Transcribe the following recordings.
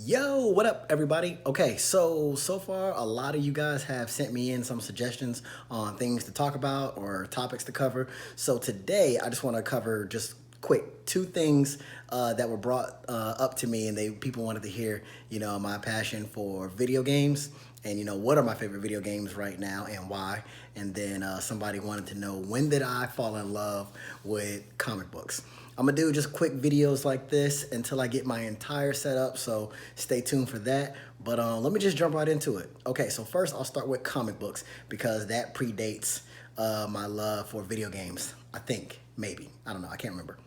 Yo, what up, everybody? Okay, so far, a lot of you guys have sent me in some suggestions on things to talk about or topics to cover. So today, I just want to cover just quick two things that were brought up to me, and people wanted to hear, my passion for video games, and what are my favorite video games right now and why. And then somebody wanted to know, when did I fall in love with comic books? I'm gonna do just quick videos like this until I get my entire setup, so stay tuned for that. But let me just jump right into it. Okay, so first I'll start with comic books because that predates my love for video games. I think, maybe, I don't know, I can't remember.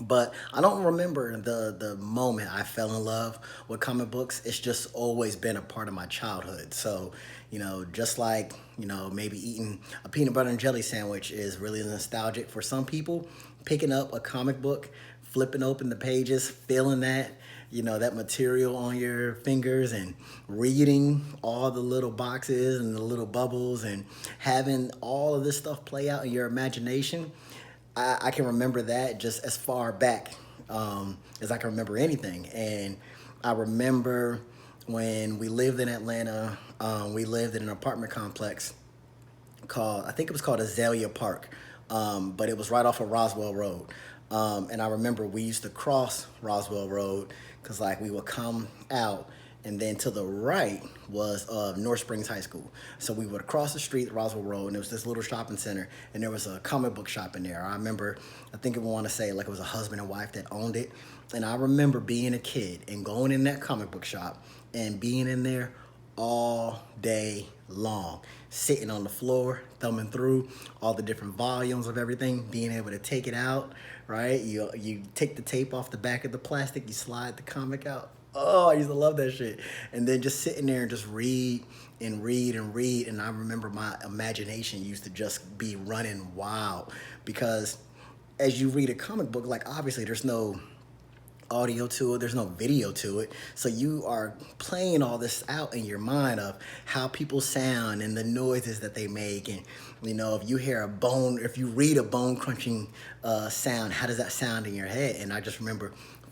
But I don't remember the moment I fell in love with comic books. It's just always been a part of my childhood. So, just like, maybe eating a peanut butter and jelly sandwich is really nostalgic for some people, picking up a comic book, flipping open the pages, feeling that, that material on your fingers and reading all the little boxes and the little bubbles and having all of this stuff play out in your imagination. I can remember that just as far back as I can remember anything. And I remember when we lived in Atlanta, we lived in an apartment complex called, I think it was called Azalea Park, but it was right off of Roswell Road. And I remember we used to cross Roswell Road because like we would come out and then to the right was North Springs High School. So we would cross the street, Roswell Road, and there was this little shopping center, and there was a comic book shop in there. I remember, I think I want to say like it was a husband and wife that owned it. And I remember being a kid and going in that comic book shop and being in there all day long, sitting on the floor, thumbing through all the different volumes of everything, being able to take it out, right? You take the tape off the back of the plastic, you slide the comic out. Oh, I used to love that shit. And then just sitting there and just read and read and read. And I remember my imagination used to just be running wild because as you read a comic book, like obviously there's no audio to it, there's no video to it, so you are playing all this out in your mind of how people sound and the noises that they make. And if you hear a bone, if you read a bone crunching sound, how does that sound in your head? And I just remember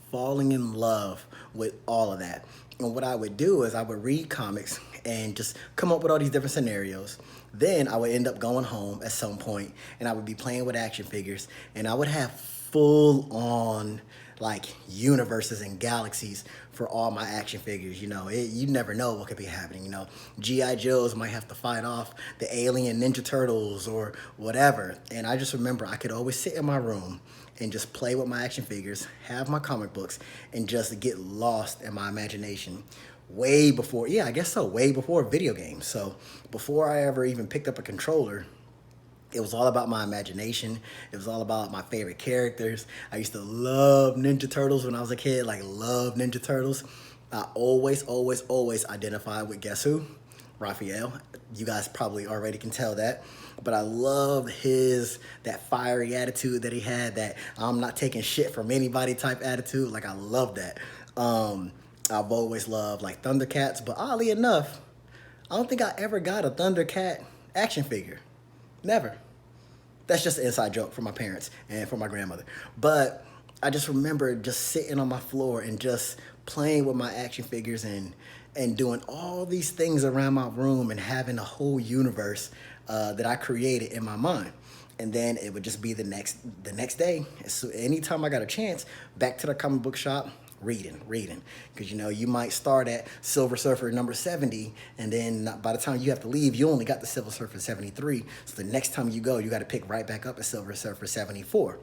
falling in love with all of that. And what I would do is I would read comics and just come up with all these different scenarios. Then I would end up going home at some point and I would be playing with action figures, and I would have full on like universes and galaxies for all my action figures. You never know what could be happening. G.I. Joes might have to fight off the alien Ninja Turtles or whatever. And I just remember I could always sit in my room and just play with my action figures, have my comic books, and just get lost in my imagination way before, yeah, I guess so, way before video games. So before I ever even picked up a controller, it was all about my imagination. It was all about my favorite characters. I used to love Ninja Turtles when I was a kid, like love Ninja Turtles. I always identified with, guess who? Raphael. You guys probably already can tell that. But I love that fiery attitude that he had, that I'm not taking shit from anybody type attitude. Like I love that. I've always loved like Thundercats, but oddly enough, I don't think I ever got a Thundercat action figure. Never. That's just an inside joke for my parents and for my grandmother. But I just remember just sitting on my floor and just playing with my action figures and doing all these things around my room and having a whole universe that I created in my mind. And then it would just be the next day. So anytime I got a chance, back to the comic book shop, reading. Because, you might start at Silver Surfer number 70, and then by the time you have to leave, you only got the Silver Surfer 73. So the next time you go, you got to pick right back up at Silver Surfer 74.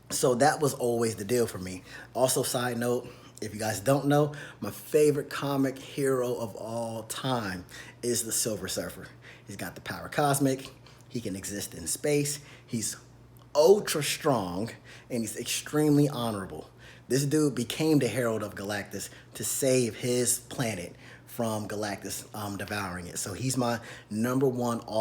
So that was always the deal for me. Also, side note, if you guys don't know, my favorite comic hero of all time is the Silver Surfer. He's got the power cosmic. He can exist in space. He's ultra strong, and he's extremely honorable. This dude became the Herald of Galactus to save his planet from Galactus devouring it. So he's my number one all